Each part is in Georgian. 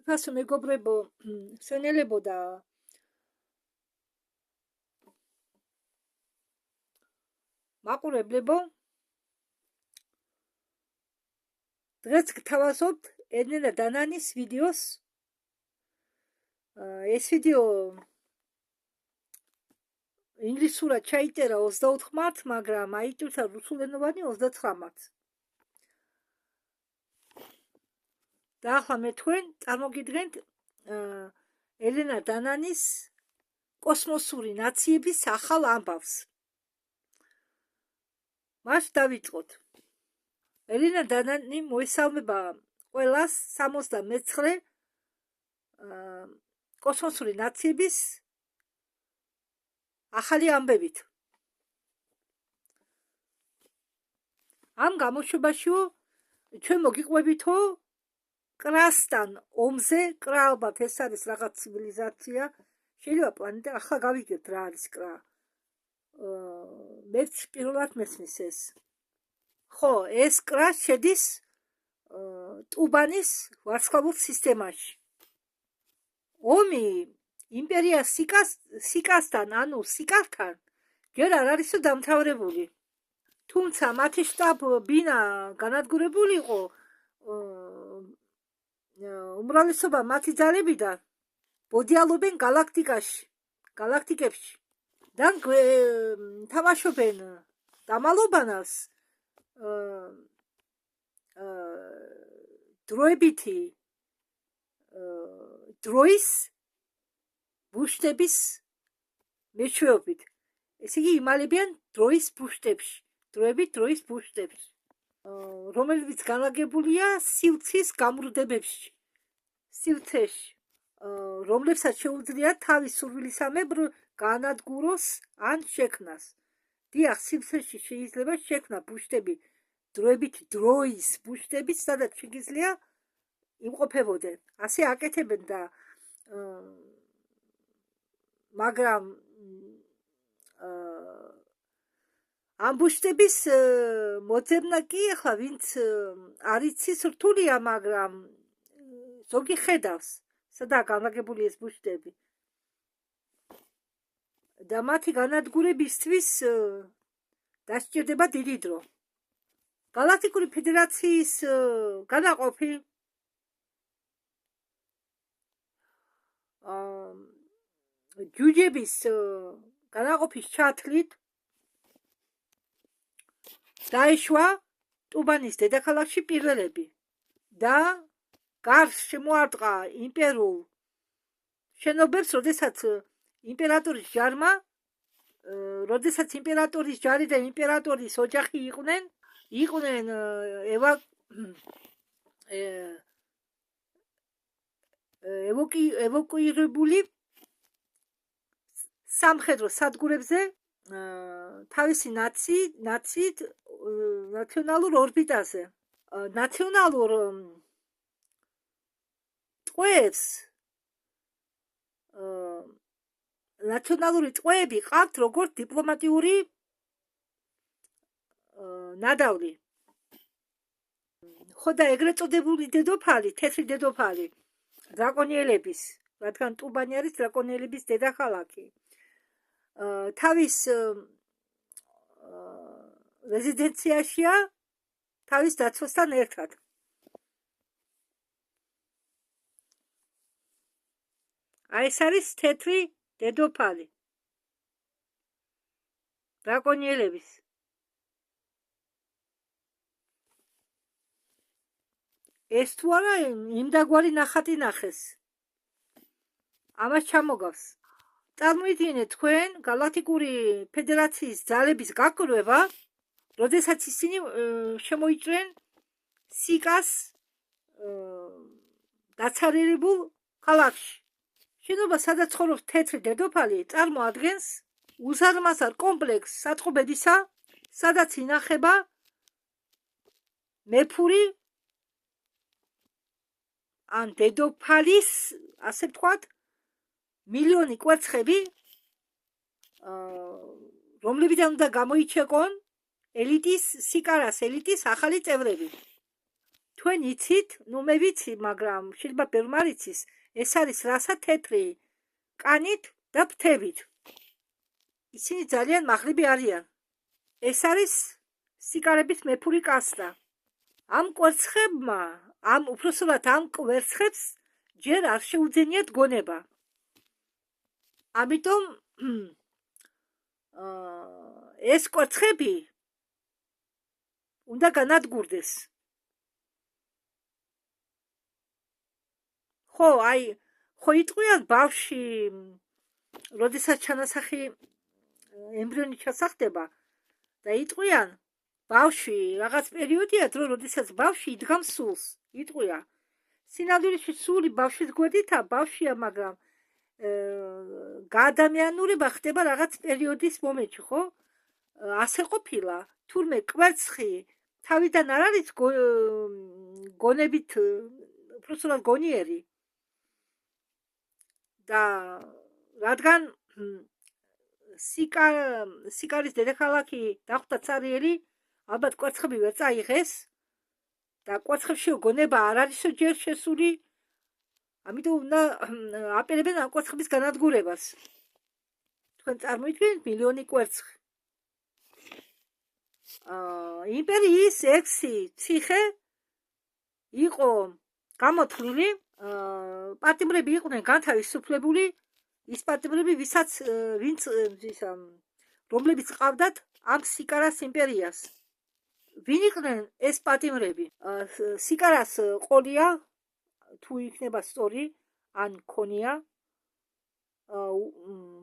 თვითფასო მეგობრებო, სვენელებო და მაყურებლებო, დღეს გთავაზობთ ელენა დანანის ვიდეოს. ეს ვიდეო ინგლისურად ჩაიწერა 24 მარტს, მაგრამ აიჭირა რუსულენოვანი 29 მარტს. და ახლა მე თქვენ წარმოგიდგენთ ელენა დანანის კოსმოსური ნაციების ახალ ამბავს. მას დავიწყოთ. ელენა დანანი მოესალმება ყველას 69 კოსმოსური ნაციების ახალი ამბებით. ამ გამოშვებაშიო ჩვენ მოგიყვებითო კრასთან ომზე. კრა ალბათ ეს არის რაღაც ცივილიზაცია, შეიძლება პლანეტა. ახლა გავიგებთ რა არის კრა. მეც პირველად მესმის ეს. ხო, ეს კრა შედის ტუბანის ვარსკვლავურ სისტემაში. ომი იმპერია სიკასთან, ანუ სიკართან ჯერ არ არისო დამთავრებული. თუმცა მათი შტაბ-ბინა განადგურებული იყო უმრავლესობა მათი ძალებიდან ბოდიალობენ გალაქტიკებში და თამაშობენ დამალობანას დროებითი დროის ბუშტების მეშვეობით. ესე იგი იმალებიან დროის ბუშტებში, დროის ბუშტებში, რომელიც განლაგებულია სივრცის გამრუდებებში, სივრცეში, რომლებსაც შეუძლია თავის სურვილისამებრ განადგუროს ან შექმნას. დიახ, სივრცეში შეიძლება შექმნა ბუშტები, დროებითი დროის ბუშტები, სადაც შეგიძლია იმყოფებოდნენ. ასე აკეთებენ და მაგრამ ამ ბუშტების მოძებნა კი ახლა ვინც არ იცის რთულია, მაგრამ ზოგი ხედავს სადაა განლაგებული ეს ბუშტები და მათი განადგურებისთვის დასჭირდება დიდი დრო. გალაქტიკური ფედერაციის განაყოფი ჯუჯების განაყოფის ჩათვლით დაეშვა ტუბანის დედაქალაქში პირველები და გარს შემოარტყა იმპერიულ შენობებს, როდესაც იმპერატორის ჯარი და იმპერატორის ოჯახი იყვნენ ევაკუირებული სამხედრო სადგურებზე თავისი ნაციით ნაციონალურ ორბიტაზე. ნაციონალურ ტყვეებს ნაციონალური ტყვეები ყავთ როგორც დიპლომატიური ნადავლი. ხო და ეგრეთ წოდებული დედოფალი, თეთრი დედოფალი, დრაკონიელების, რადგან ტუბანი არის დრაკონიელების დედაქალაქი, თავის რეზიდენციაშია თავის დაცვასთან ერთად. ეს არის თეთრი დედოფალი დრაკონიელების. ეს თუ არა იმდაგვარი ნახატი ნახეს, ამას ჩამოგავს. წარმოიდგინეთ თქვენ გალაქტიკური ფედერაციის ძალების გაკრება, როდესაც ისინი შემოიჭრენ სიკას დაცარილებულ ქალაქში. შენობა, სადაც ცხოვრობს თეთრი დედოფალი, წარმოადგენს უზარმაზარ კომპლექსს საწყობედისა, სადაც ინახება მეფური ან დედოფალის, ასე ვთქვათ, მილიონი კვერცხები, რომლებიდან უნდა გამოიჩეკონ სიკარას ელიტის ახალი წევრები. თქვენ იცით, ნუ მე ვიცი, მაგრამ შეიძლება ბევრმა არ იცის, ეს არის რასა თეთრი კანით და ფრთებით. ისინი ძალიან მაღლიბი არიან. ეს არის სიკარების მეფური კასტა. ამ კვერცხებმა, უпроსტად ამ კვერცხებს ჯერ არ შეუძენიათ გონება. ამიტომ ეს კვერცხები უნდა განადგურდეს. ხო იტყვიან ბავშვი, როდესაც ჩანასახი ემბრიონი ჩასახდება და იტყვიან ბავშვი რაღაც პერიოდია დრო, როდესაც ბავშვი იდგამს სულს. იტყვია სინამდვილეში სული ბავშვის გვერდითაა, ბავშვია, მაგრამ გაადამიანურება ხდება რაღაც პერიოდის მომენტში, ხო? ასე ყოფილა, თურმე კვერცხი თავიდან არ არის გონებით უბრალოდ გონიერი. და რადგან სიკარის დედაქალაქი დახვდა ცარიელი, ალბათ კვერცხები ვერ წაიღეს და კვერცხებში გონება არ არისო ჯერ შესული, ამიტომ უნდა აპირებენ ამ კვერცხების განადგურებას. თქვენ წარმოიდგინეთ მილიონი კვერცხი. იმპერიის 6 ციხე იყო გამოთვლილი, პატიმრები იყვნენ განთავისუფლებული, ის პატიმრები, რომლებიც ყავდათ ამ სიკარას იმპერიას. ვინ იყვნენ ეს პატიმრები? სიკარას ყოლია, თუ იქნება სწორი, ან ქონია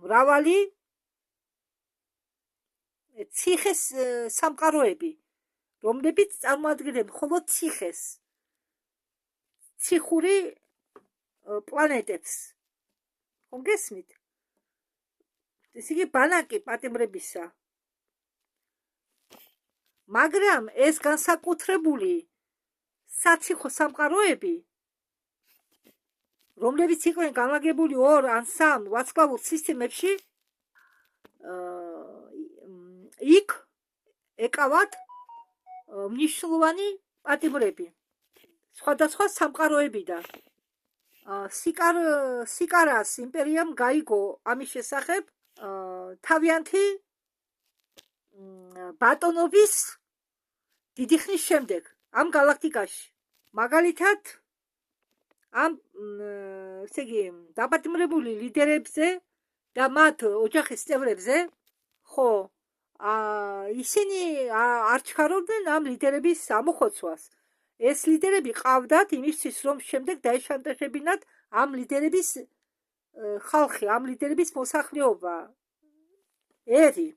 მრავალი ციხეს სამყაროები, რომლებიც წარმოადგენენ მხოლოდ ციხეს, ციხური პლანეტებს. ხომ გესმით? ეს იგი ბანაკი პატიმრებისა. მაგრამ ეს განსაკუთრებული საციხო სამყაროები, რომლებიც იყვნენ განლაგებული 2 ან 3 ვარსკვლავურ სისტემებში, იქ ეკავათ მნიშვნელოვანი პატიმრები სხვადასხვა სამყაროებიდან. სიკარას იმპერიამ გაიგო ამის შესახებ თავიანთი ბატონობის დიდი ხნის შემდეგ ამ გალაქტიკაში. მაგალითად, ამ ესე იგი დაპატიმრებული ლიდერებზე და მათ ოჯახის წევრებზე, ხო, ისინი არ ჩქარობდნენ ამ ლიდერების ამოხოცვას. ეს ლიდერები ყავდათ იმისთვის, რომ შემდეგ დაეშანტაჟებინათ ამ ლიდერების ხალხი, ამ ლიდერების მოსახლეობა. ერი.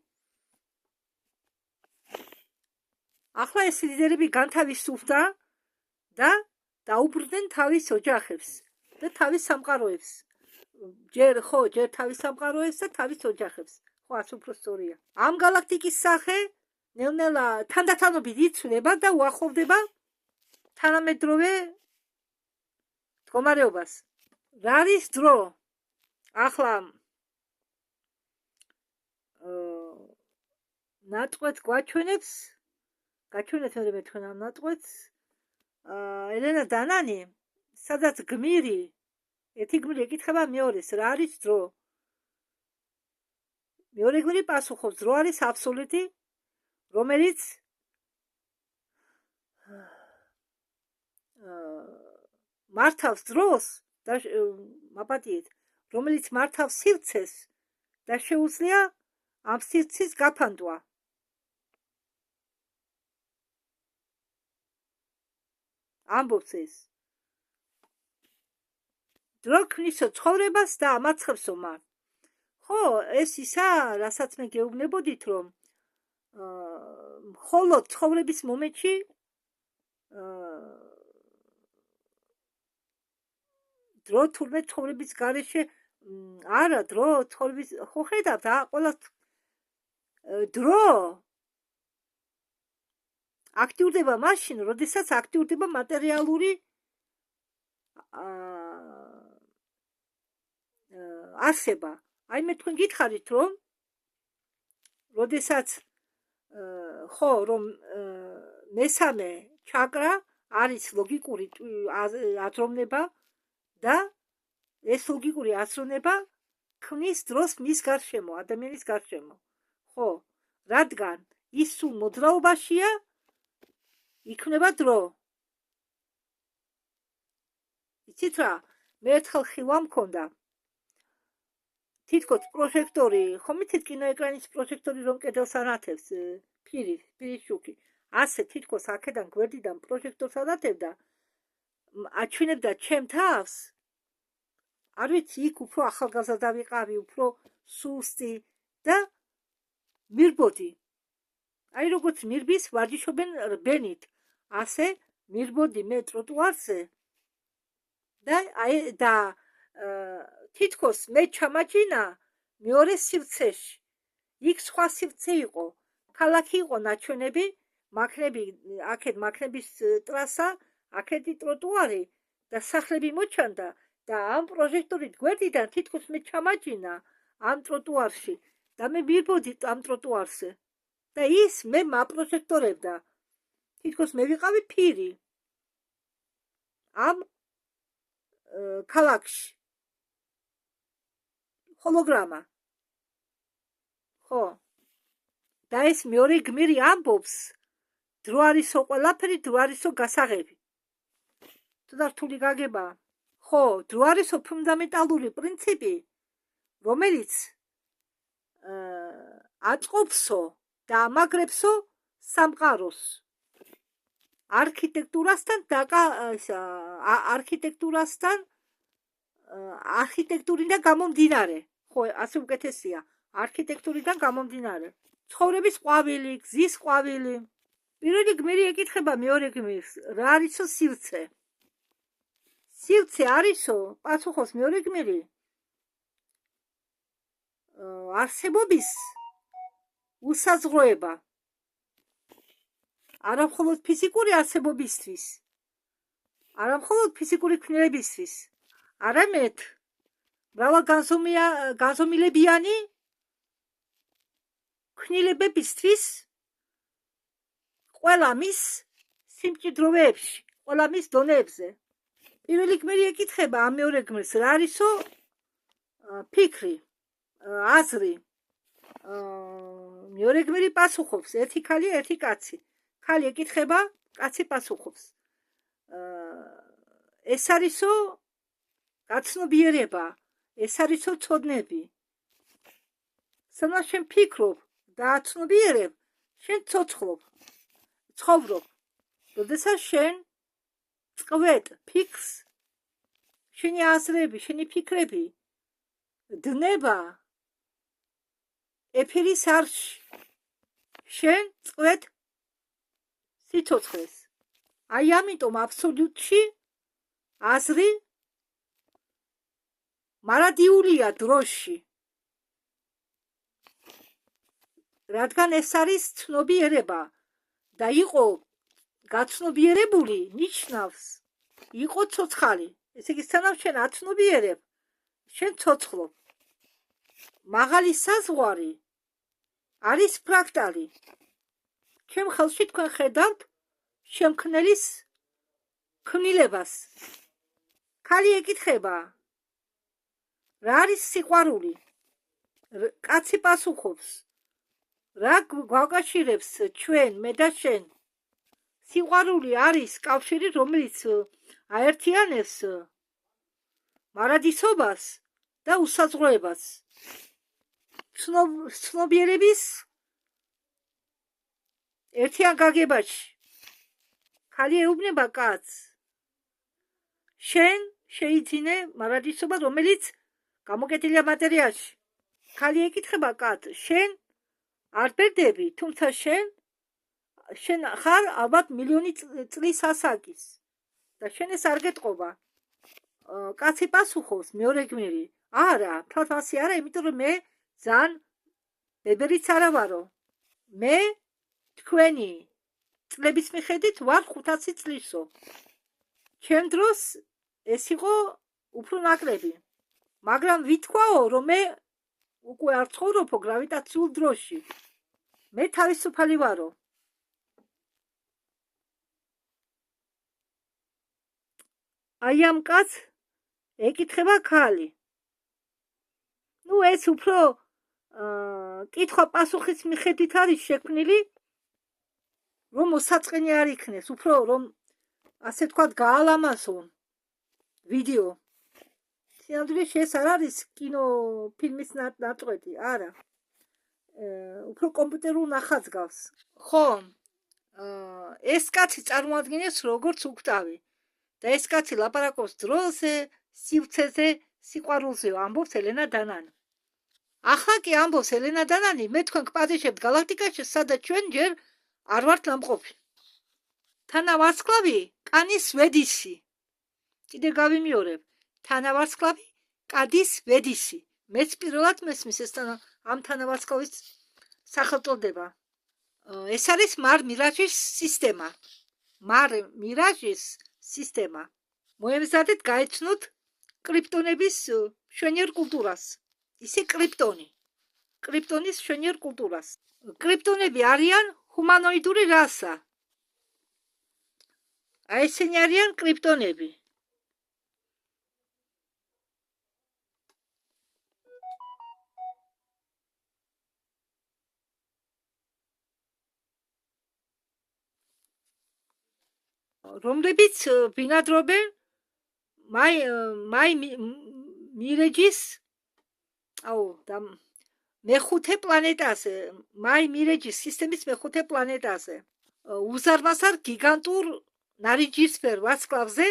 ახლა ეს ლიდერები განთავისუფლდა და დაუბრუნდნენ თავის ოჯახებს და თავის სამყაროებს. ჯერ თავის სამყაროებს და თავის ოჯახებს. ხო, ასე უფრო სწორია. ამ გალაქტიკის სახე ნელ-ნელა თანდათანობით იცვლება და უახლოვდება თანამედროვე მდგომარეობას. რა არის დრო? ახლა ნატყვეთს გაჩვენებს მე თქვენ ამ ნატყვეთს ელენა დანანი, სადაც ერთი გმირი ეკითხება მეორეს, რა არის დრო? მეორე გმირი პასუხობს, დრო არის აბსოლუტი, რომელიც მართავს დროს და მაპატიეთ, რომელიც მართავს სივრცეს და შეუძლია ამ სივრცის გაფანტვა. ამბობს ეს. დრო ქმნისო ცხოვრებას და ამარცხებსო მათ. ხო, ეს ისა, რასაც მე გეუბნებოდით, რომ მხოლოდ ცხოვრების მომენტში დრო თურმე ცხოვრების გარეშე არა, დრო ცხოვრების, ხო ხედავთ, ყველა დრო აქტიურდება მაშინ, როდესაც აქტიურდება მატერიალური არსება. აი მე თქვენ გითხარით, რომ როდესაც რომ მესამე ჩაკრა არის ლოგიკური აზროვნება და ეს ლოგიკური აზროვნება ქმნის დროს მის გარშემო, ადამიანის გარშემო. ხო, რადგან ის სულ მოძრაობაშია, იქნება დრო. იცით რა, მე ერთხელ ხილვა მქონდა. თითქოს პროჟექტორი, ხომ იცით კინოეკრანის პროჟექტორი რომ კედელს ანათებს, ფირის შუქი. ასე თითქოს აქედან გვერდიდან პროჟექტორს ანათებდა, აჩვენებდა ჩემ თავს. არ ვიცი, იქ უფრო ახალგაზრდა ვიყავი, უფრო სუსტი და მირბოდი. აი როგორც მირბის ვარჯიშობენ რბენით, ასე მირბოდი მე ტროტუარზე და თითქოს მე ჩამაჯინა მეორე სივრცეში. იქ სხვა სივრცე იყო. ქალაქი იყო ნაჩვენები, აქეთ მაქნების ტრასა, აქეთი ტროტუარი და სახლები მოჩანდა და ამ პროჟექტორით გვერდიდან თითქოს მე ჩამაჯინა ამ ტროტუარში და მე მირბოდი ამ ტროტუარზე. და ის მე მაპროჟექტორებდა. თითქოს მე ვიყავი ფირი. ამ ქალაქში. ჰოლოგრამა. ხო. და ეს მეორე გმირი ამბობს, დრო არისო ყველაფერი, დრო არისო გასაღები. თუდა რთული გაგება. ხო, დრო არისო ფუნდამენტალური პრინციპი, რომელიც აწყობსო და ამაგრებსო სამყაროს. არქიტექტურიდან გამომდინარე. ხო, ასე უკეთესია. არქიტექტურიდან გამომდინარე. ცხოვრების ყვავილი, გზის ყვავილი. პირველი გმირი ეკითხება მეორე გმირს, რა არისო სივრცე? სივრცე არისო, პასუხობს მეორე გმირი, არსებობის უსაზღროება. არა მხოლოდ ფიზიკური არსებობისთვის, არა მხოლოდ ფიზიკური ქმნილებისთვის, არამედ მრავალგანზომილებიანი ქმნილებებისთვის ყველა მის სიმჭიდროვეებში, ყველა მის დონეებზე. პირველი გმირი ეკითხება ამ მეორე გმირს, რა არისო ფიქრი, აზრი. მეორე გმირი პასუხობს, ერთი ქალი, ერთი კაცი. ქალი ეკითხება, კაცი პასუხობს. ეს არისო გაცნობიერება, ეს არისო ცოდნები. სანამ შენ ფიქრობ და აცნობიერებ, შენ ცოცხლობ, ცხოვრობ. როდესაც შენ წყვეტ ფიქრს, შენი აზრები, შენი ფიქრები დნება ეფირის არხში. შენ წყვეტ სიცოცხლეს. აი ამიტომ აბსოლუტში აზრი მარადიულია დროში. რადგან ეს არის ცნობიერება და იყო გაცნობიერებული ნიშნავს იყო ცოცხალი. ესე იგი სანამ შენ აცნობიერებ, შენ ცოცხლობ. მაღალი საზღვარი არის ფრაქტალი. ჩემ ხელში თქვენ ხედავთ შემქმნელის ქმნილებას. ქალი ეკითხება, რა არის სიყვარული? კაცი პასუხობს, რა გვაკავშირებს ჩვენ, მე და შენ? სიყვარული არის კავშირი, რომელიც აერთიანებს მარადისობას და უსაზღროებას. ცნობიერების ერთიან გაგებაში. ქალი ეუბნება კაცს, შენ შეიძინე მარადისობა, რომელიც გამოკეტილია მატერიაში. ქალი ეკითხება კაცს, შენ არ ბერდები, თუმცა შენ ხარ ალბათ მილიონი წლის ასაკის და შენ ეს არ გეტყობა. კაცი პასუხობს, მეორე გმირი, არა, თვალსასი არა, იმიტომ რომ მე ძალიან ბებერიც არა ვარო. მე თქვენი წლების მიხედვით ვარ 500 წლისო. ჩემ დროს ეს იყო უფრო ნაკლები. მაგრამ ვითქვაო, რომ მე უკვე არ ცხოვრობო გრავიტაციულ დროში. მე თავისუფალი ვარო. აი ამ კაცს ეკითხება ქალი. ეს უფრო კითხვა პასუხის მიხედვით არის შექმნილი, რომ მოსაწყენი არ იქნეს, უფრო რომ ასე თქვათ გაალამაზონ ვიდეო. სინამდვილეში ეს არ არის კინოფილმის ნაწყვეტი, არა. უფრო კომპიუტერულ ნახატს გავს. ხო, ეს კაცი წარმოადგენს როგორც უკვდავი და ეს კაცი ლაპარაკობს დროზე, სივრცეზე, სიყვარულზე, ამბობს ელენა დანანი. ახლა კი ამბობს ელენა დანანი, მე თქვენ გპატიჟებთ გალაქტიკაში, სადაც ჩვენ ჯერ არ ვართ ნამყოფი. თანავარსკვლავი კანის ვედისი. კიდე გავიმეორებ, თანავარსკვლავი კადის ვედისი. მეც პირველად მესმის ეს ამ თანავარსკვლავის სახელწოდება. ეს არის მარ მირაჟის სისტემა. მარ მირაჟის სისტემა. მოემზადეთ გაეცნოთ კრიპტონების მშვენიერ კულტურას. ისე კრიპტონის მშვენიერ კულტურას. კრიპტონები არიან ჰუმანოიდური რასა. აი ესენი არიან კრიპტონები. რომლებიც ბინადრობენ მაი მირეჯის მეხუთე პლანეტაზე, მაი მირეჯის სისტემის მეხუთე პლანეტაზე. უზარმაზარ გიგანტურ ნარიჯისფერ ვარსკვლავზე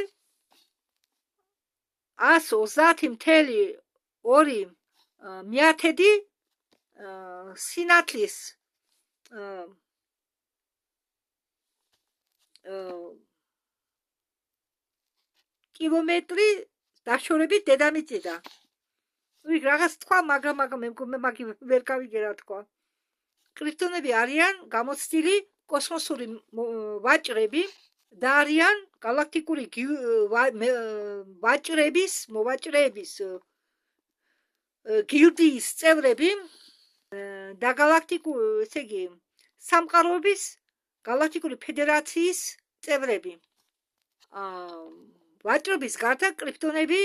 130.2 მიათედი სინათლის კილომეტრი დაშორებით დედამიწიდან. რაღაც თქვა, მაგრამ მე ვერ გავიგე რა თქვა. კრიპტონები არიან გამოცდილი კოსმოსური ვაჭრები და არიან გალაქტიკური მოვაჭრეების გილდიის წევრები და ესე იგი სამყაროების გალაქტიკური ფედერაციის წევრები. ვაჭრობის გარდა კრიპტონები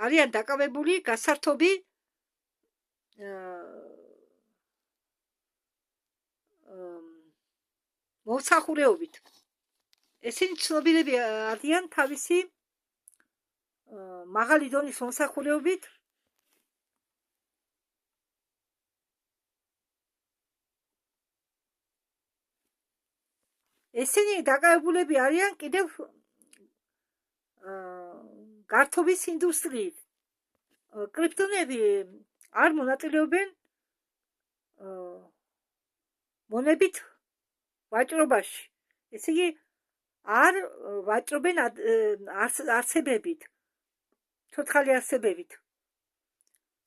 არიან დაკავებული გასართობი მომსახურეობით. ესენი ცნობილები არიან თავისი მაღალი დონის მომსახურეობით. ესენი დაკავებულები არიან კიდევ გართობის ინდუსტრიით. კრიპტონები არ მონაწილეობენ მონებით ვაჭრობაში. ესე იგი არ ვაჭრობენ არსებებით, ცოცხალი არსებებით,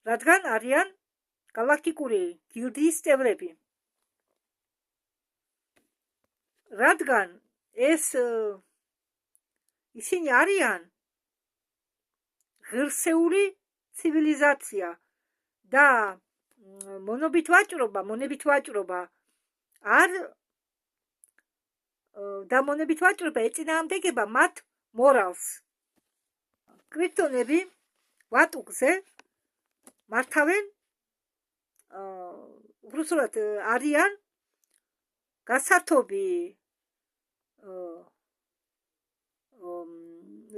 რადგან არიან გალაქტიკური გილდიის წევრები. რადგან ისინი არიან ღირსეული ცივილიზაცია და მონებით ვაჭრობა ეწინააღმდეგება მათ მორალს. კრიპტონები ვატუგზე მართავენ, უბრალოდ არიან გასართობი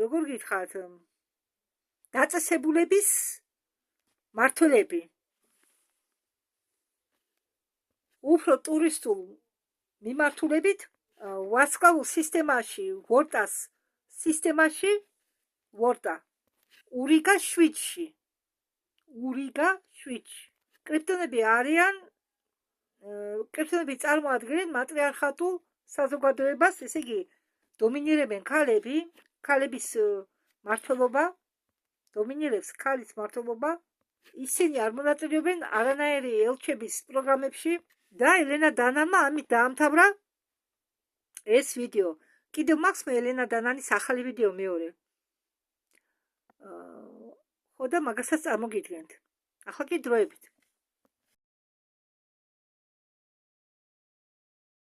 როგორ გითხრათ, დაწესებულების მმართველები. უფრო ტურისტულ მიმართულებით ვარსკვლავურ სისტემაში, ვორტას სისტემაში, ვორტა ურიგა შვიდში. კრიპტონები წარმოადგენენ მატრიარხატულ საზოგადოებას, ესე იგი დომინირებენ ქალების მმართველობა, დომინირებს ქალის მმართველობა. ისინი არ მონაწილეობენ არანაირი ელჩების პროგრამებში და ელენა დანანმა ამით დაამთავრა ეს ვიდეო. კიდევ მაქვს მე ელენა დანანის ახალი ვიდეო მეორე. ხო და მაგასაც წარმოგიდგენთ. ახლა კი დროებით.